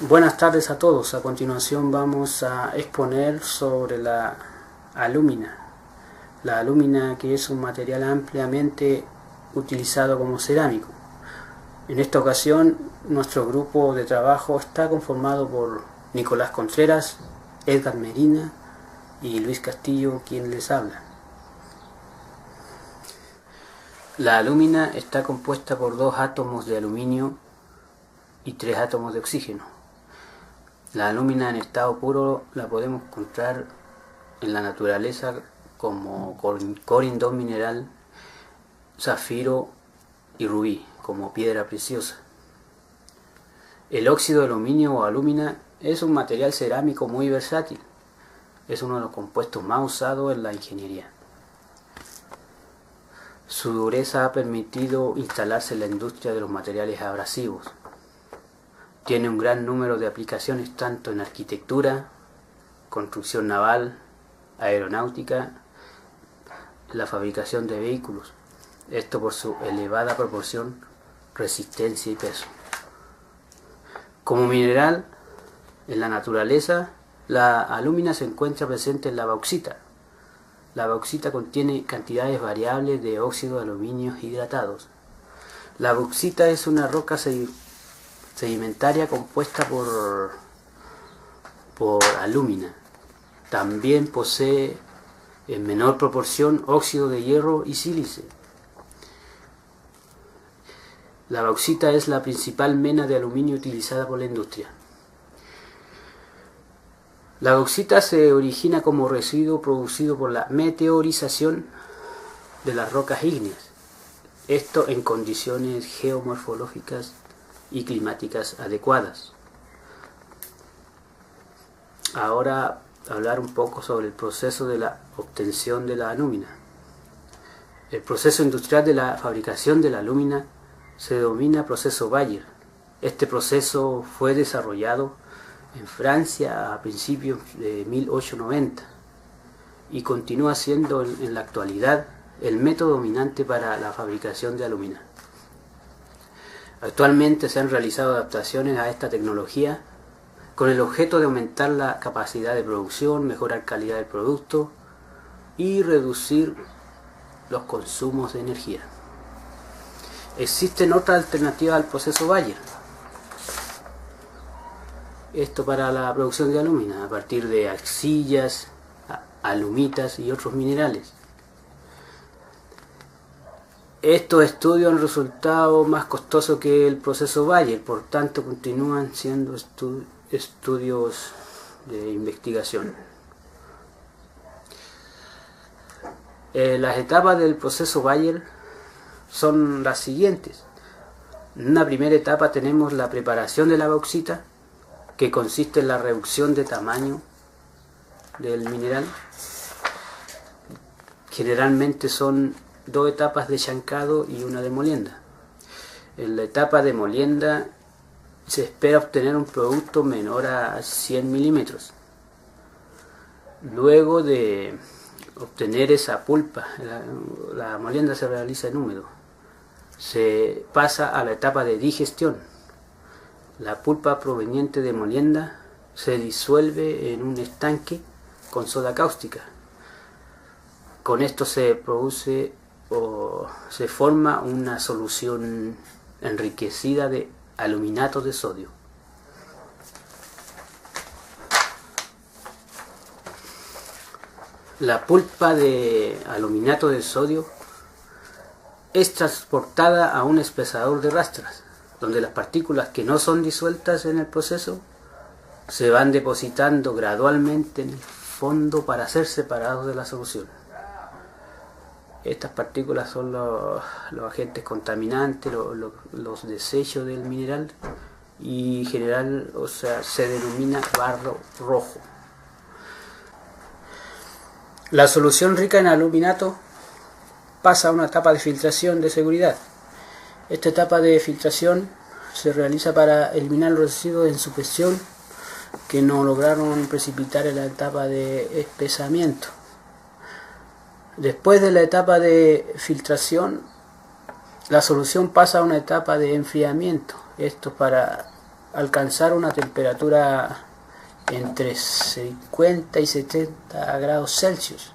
Buenas tardes a todos. A continuación vamos a exponer sobre la alúmina. La alúmina, que es un material ampliamente utilizado como cerámico. En esta ocasión nuestro grupo de trabajo está conformado por Nicolás Contreras, Edgar Medina y Luis Castillo, quien les habla. La alúmina está compuesta por 2 átomos de aluminio y 3 átomos de oxígeno. La alúmina en estado puro la podemos encontrar en la naturaleza como corindón mineral, zafiro y rubí, como piedra preciosa. El óxido de aluminio o alúmina es un material cerámico muy versátil. Es uno de los compuestos más usados en la ingeniería. Su dureza ha permitido instalarse en la industria de los materiales abrasivos. Tiene un gran número de aplicaciones tanto en arquitectura, construcción naval, aeronáutica, la fabricación de vehículos. Esto por su elevada proporción, resistencia y peso. Como mineral, en la naturaleza, la alúmina se encuentra presente en la bauxita. La bauxita contiene cantidades variables de óxido de aluminio hidratados. La bauxita es una roca sedimentaria compuesta por alúmina. También posee en menor proporción óxido de hierro y sílice. La bauxita es la principal mena de aluminio utilizada por la industria. La bauxita se origina como residuo producido por la meteorización de las rocas ígneas. Esto en condiciones geomorfológicas y climáticas adecuadas. Ahora hablar un poco sobre el proceso de la obtención de la alúmina. El proceso industrial de la fabricación de la alúmina se denomina proceso Bayer. Este proceso fue desarrollado en Francia a principios de 1890 y continúa siendo en la actualidad el método dominante para la fabricación de alúmina. Actualmente se han realizado adaptaciones a esta tecnología con el objeto de aumentar la capacidad de producción, mejorar calidad del producto y reducir los consumos de energía. Existen otras alternativas al proceso Bayer. Esto para la producción de alúmina a partir de arcillas, alumitas y otros minerales. Estos estudios han resultado más costosos que el proceso Bayer, por tanto continúan siendo estudios de investigación. Las etapas del proceso Bayer son las siguientes. En una primera etapa tenemos la preparación de la bauxita, que consiste en la reducción de tamaño del mineral. Generalmente son 2 etapas de chancado y una de molienda. En la etapa de molienda se espera obtener un producto menor a 100 milímetros. Luego de obtener esa pulpa, la molienda se realiza en húmedo, se pasa a la etapa de digestión. La pulpa proveniente de molienda se disuelve en un estanque con soda cáustica. Con esto se produce o se forma una solución enriquecida de aluminato de sodio. La pulpa de aluminato de sodio es transportada a un espesador de rastras, donde las partículas que no son disueltas en el proceso se van depositando gradualmente en el fondo para ser separados de la solución. Estas partículas son los agentes contaminantes, los desechos del mineral, y en general, se denomina barro rojo. La solución rica en aluminato pasa a una etapa de filtración de seguridad. Esta etapa de filtración se realiza para eliminar los residuos en suspensión que no lograron precipitar en la etapa de espesamiento. Después de la etapa de filtración, la solución pasa a una etapa de enfriamiento. Esto para alcanzar una temperatura entre 50 y 70 grados Celsius.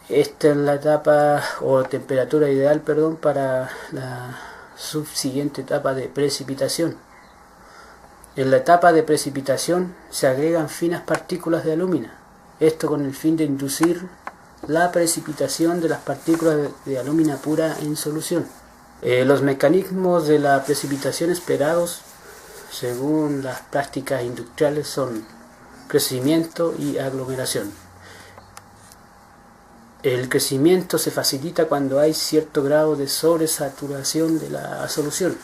Esta es la etapa o temperatura ideal, para la subsiguiente etapa de precipitación. En la etapa de precipitación se agregan finas partículas de alúmina, esto con el fin de inducir la precipitación de las partículas de alúmina pura en solución. Los mecanismos de la precipitación esperados según las prácticas industriales son crecimiento y aglomeración. El crecimiento se facilita cuando hay cierto grado de sobresaturación de la solución.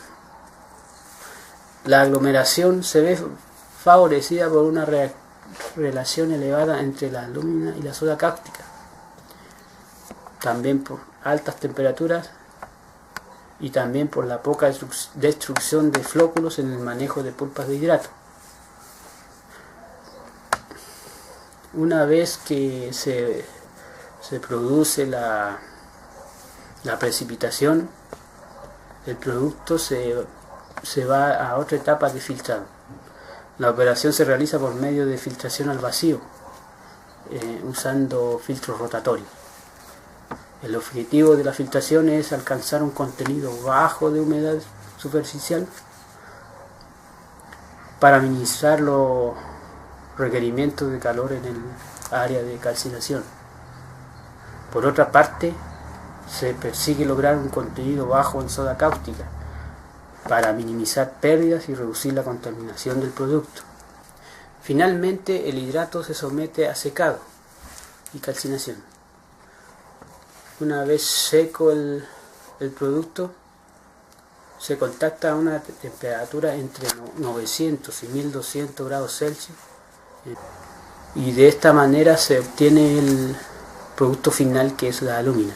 La aglomeración se ve favorecida por una relación elevada entre la alúmina y la soda cáustica, también por altas temperaturas y también por la poca destrucción de flóculos en el manejo de pulpas de hidrato. Una vez que se produce la precipitación, el producto se va a otra etapa de filtrado. La operación se realiza por medio de filtración al vacío, usando filtros rotatorios. El objetivo de la filtración es alcanzar un contenido bajo de humedad superficial para minimizar los requerimientos de calor en el área de calcinación. Por otra parte, se persigue lograr un contenido bajo en soda cáustica para minimizar pérdidas y reducir la contaminación del producto. Finalmente, el hidrato se somete a secado y calcinación. Una vez seco el producto, se contacta a una temperatura entre 900 y 1200 grados Celsius y de esta manera se obtiene el producto final, que es la alúmina.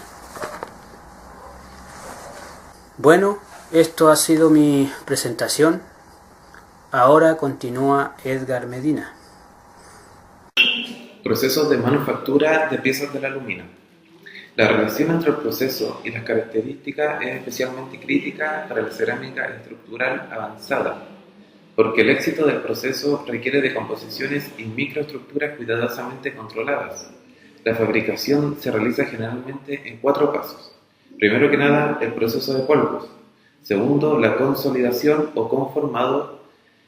Bueno, esto ha sido mi presentación. Ahora continúa Edgar Medina. Procesos de manufactura de piezas de la alúmina. La relación entre el proceso y las características es especialmente crítica para la cerámica estructural avanzada, porque el éxito del proceso requiere de composiciones y microestructuras cuidadosamente controladas. La fabricación se realiza generalmente en 4 pasos. Primero que nada, el proceso de polvos. Segundo, la consolidación o conformado.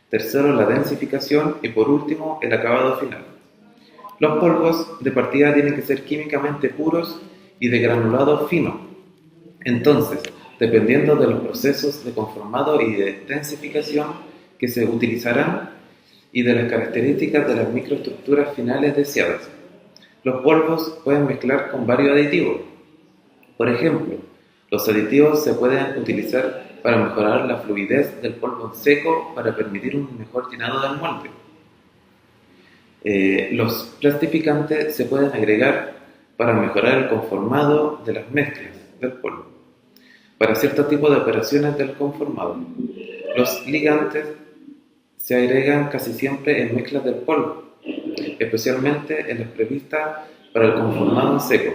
Tercero, la densificación. Y por último, el acabado final. Los polvos de partida tienen que ser químicamente puros y de granulado fino. Entonces, dependiendo de los procesos de conformado y de densificación que se utilizarán y de las características de las microestructuras finales deseadas, los polvos pueden mezclar con varios aditivos. Por ejemplo, los aditivos se pueden utilizar para mejorar la fluidez del polvo en seco para permitir un mejor llenado del molde. Los plastificantes se pueden agregar para mejorar el conformado de las mezclas del polvo. Para ciertos tipos de operaciones del conformado, los ligantes se agregan casi siempre en mezclas del polvo, especialmente en las previstas para el conformado en seco,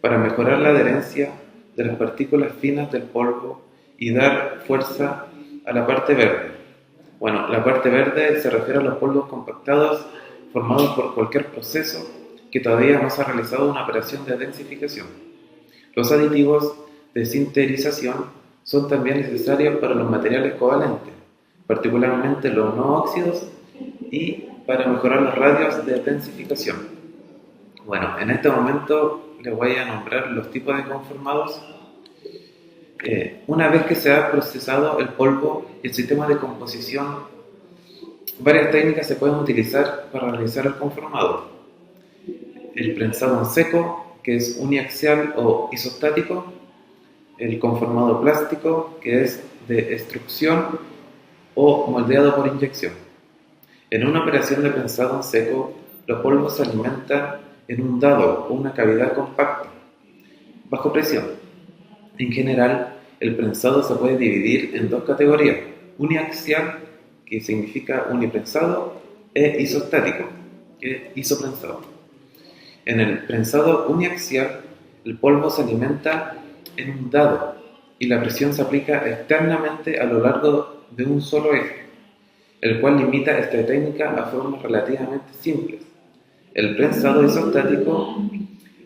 para mejorar la adherencia de las partículas finas del polvo y dar fuerza a la parte verde. Bueno, la parte verde se refiere a los polvos compactados formados por cualquier proceso que todavía no se ha realizado una operación de densificación. Los aditivos de sinterización son también necesarios para los materiales covalentes, particularmente los no óxidos, y para mejorar los radios de densificación. Bueno, en este momento les voy a nombrar los tipos de conformados. Una vez que se ha procesado el polvo y el sistema de composición, varias técnicas se pueden utilizar para realizar el conformado. El prensado en seco, que es uniaxial o isostático. El conformado plástico, que es de extrusión o moldeado por inyección. En una operación de prensado en seco, los polvos se alimentan en un dado o una cavidad compacta, bajo presión. En general, el prensado se puede dividir en 2 categorías: uniaxial, que significa uniprensado, e isostático, que es isoprensado. En el prensado uniaxial, el polvo se alimenta en un dado y la presión se aplica externamente a lo largo de un solo eje, el cual limita esta técnica a formas relativamente simples. El prensado isostático,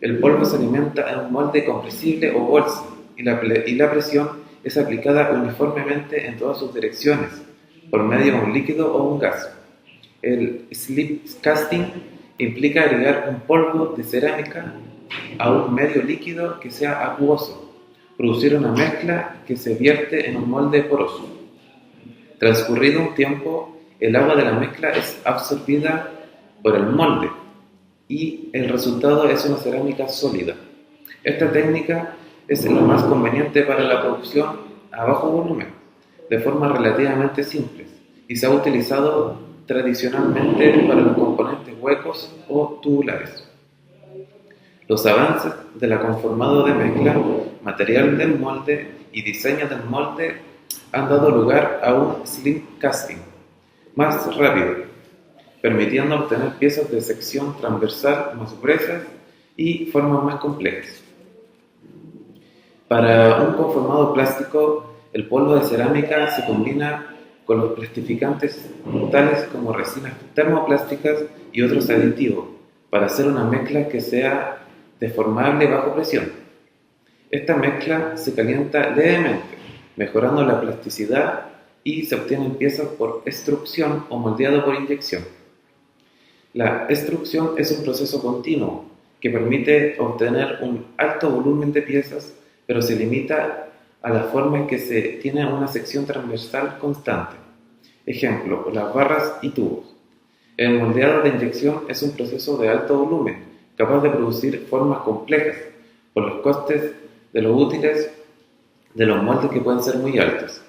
el polvo se alimenta en un molde compresible o bolsa y la presión es aplicada uniformemente en todas sus direcciones, por medio de un líquido o un gas. El slip casting implica agregar un polvo de cerámica a un medio líquido que sea acuoso, producir una mezcla que se vierte en un molde poroso. Transcurrido un tiempo, el agua de la mezcla es absorbida por el molde y el resultado es una cerámica sólida. Esta técnica es lo más conveniente para la producción a bajo volumen, de forma relativamente simples, y se ha utilizado tradicionalmente para los componentes huecos o tubulares. Los avances del conformado de mezcla, material del molde y diseño del molde han dado lugar a un slim casting más rápido, permitiendo obtener piezas de sección transversal más gruesas y formas más complejas. Para un conformado plástico, el polvo de cerámica se combina con los plastificantes tales como resinas termoplásticas y otros aditivos para hacer una mezcla que sea deformable bajo presión. Esta mezcla se calienta levemente, mejorando la plasticidad y se obtienen piezas por extrusión o moldeado por inyección. La extrusión es un proceso continuo que permite obtener un alto volumen de piezas, pero se limita a la forma en que se tiene una sección transversal constante. Ejemplo, las barras y tubos. El moldeado de inyección es un proceso de alto volumen, capaz de producir formas complejas, por los costes de los útiles de los moldes que pueden ser muy altos.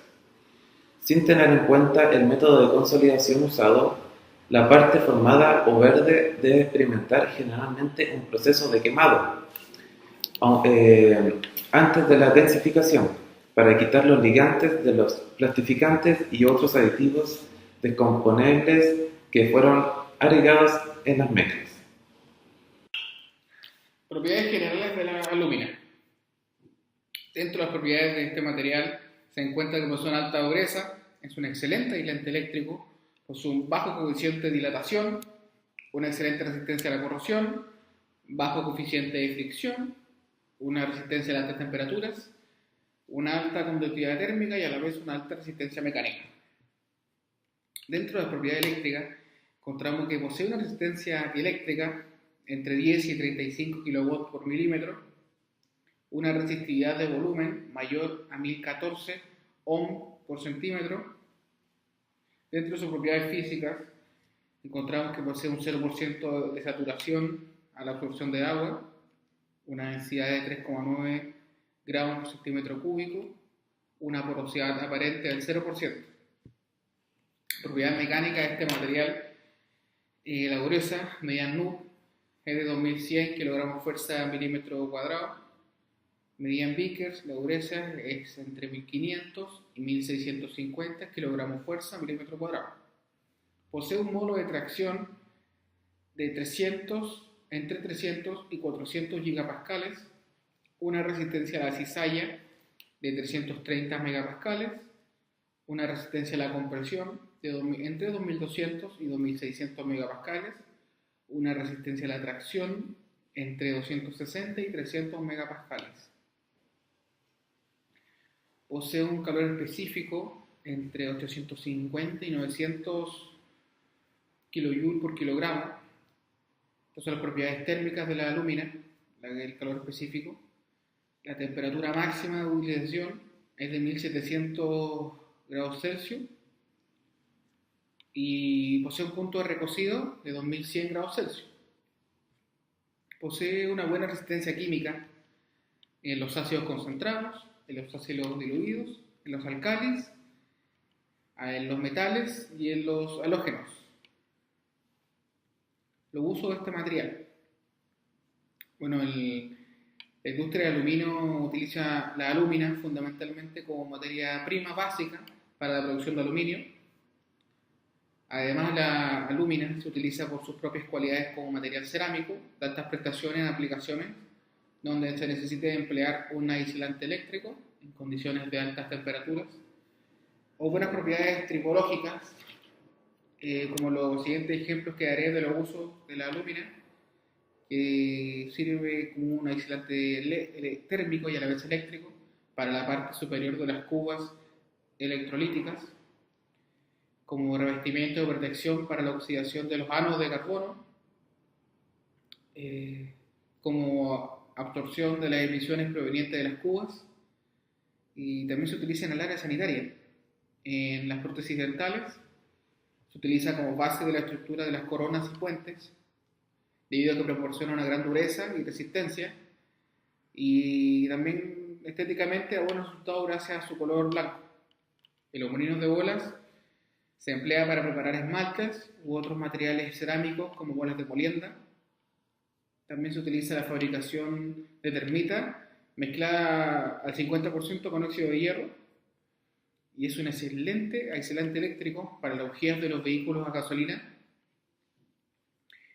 Sin tener en cuenta el método de consolidación usado, la parte formada o verde debe experimentar generalmente un proceso de quemado antes de la densificación, para quitar los ligantes de los plastificantes y otros aditivos descomponebles que fueron agregados en las mezclas. Propiedades generales de la alúmina. Dentro de las propiedades de este material se encuentra que posee una alta dureza, es un excelente aislante eléctrico, posee un bajo coeficiente de dilatación, una excelente resistencia a la corrosión, bajo coeficiente de fricción, una resistencia a las altas temperaturas, una alta conductividad térmica y a la vez una alta resistencia mecánica. Dentro de las propiedades eléctricas encontramos que posee una resistencia dieléctrica entre 10 y 35 kW por milímetro, una resistividad de volumen mayor a 1014 ohm por centímetro. Dentro de sus propiedades físicas encontramos que posee un 0% de saturación a la absorción de agua, una densidad de 3,9 gramos por centímetro cúbico, una porosidad aparente del 0%. Propiedad mecánica de este material, la dureza media NUC es de 2100 kg fuerza milímetro cuadrado. Medida en Vickers, la dureza es entre 1500 y 1650 kg fuerza milímetro cuadrado. Posee un módulo de tracción de entre 300 y 400 gigapascales, una resistencia a la cizalla de 330 megapascales, una resistencia a la compresión de entre 2200 y 2600 megapascales, una resistencia a la tracción entre 260 y 300 megapascales. Posee un calor específico entre 850 y 900 kJ por kilogramo. Estas son las propiedades térmicas de la alúmina, el calor específico. La temperatura máxima de utilización es de 1700 grados Celsius y posee un punto de recocido de 2100 grados Celsius. Posee una buena resistencia química en los ácidos concentrados, en los ácidos diluidos, en los alcalis, en los metales y en los halógenos. Los usos de este material. Bueno, la industria del aluminio utiliza la alúmina fundamentalmente como materia prima básica para la producción de aluminio. Además, la alúmina se utiliza por sus propias cualidades como material cerámico, de altas prestaciones en aplicaciones donde se necesite emplear un aislante eléctrico en condiciones de altas temperaturas. o buenas propiedades tripológicas, como los siguientes ejemplos que daré de los usos de la alúmina, que sirve como un aislante térmico y a la vez eléctrico para la parte superior de las cubas electrolíticas, como revestimiento de protección para la oxidación de los ánodos de carbono, como absorción de las emisiones provenientes de las cubas, y también se utiliza en el área sanitaria. En las prótesis dentales se utiliza como base de la estructura de las coronas y puentes, debido a que proporciona una gran dureza y resistencia, y también estéticamente da buenos resultados gracias a su color blanco. En los molinos de bolas se emplea para preparar esmaltes u otros materiales cerámicos como bolas de molienda. También se utiliza la fabricación de termita mezclada al 50% con óxido de hierro, y es un excelente aislante eléctrico para las bujías de los vehículos a gasolina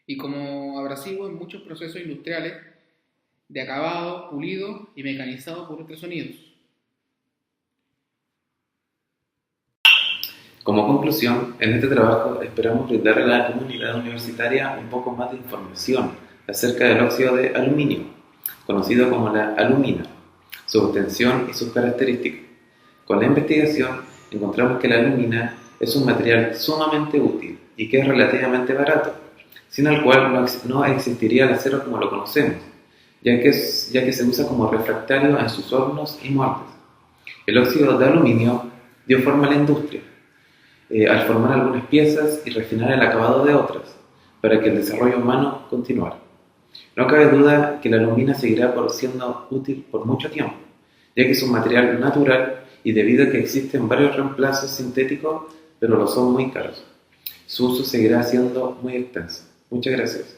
y como abrasivo en muchos procesos industriales de acabado, pulido y mecanizado por ultrasonidos. Como conclusión, en este trabajo esperamos brindar a la comunidad universitaria un poco más de información acerca del óxido de aluminio, conocido como la alumina, su obtención y sus características. Con la investigación encontramos que la alumina es un material sumamente útil y que es relativamente barato, sin el cual no existiría el acero como lo conocemos, ya que se usa como refractario en sus hornos y moldes. El óxido de aluminio dio forma a la industria, al formar algunas piezas y refinar el acabado de otras, para que el desarrollo humano continuara. No cabe duda que la alumina seguirá siendo útil por mucho tiempo, ya que es un material natural y debido a que existen varios reemplazos sintéticos, pero lo son muy caros. Su uso seguirá siendo muy extenso. Muchas gracias.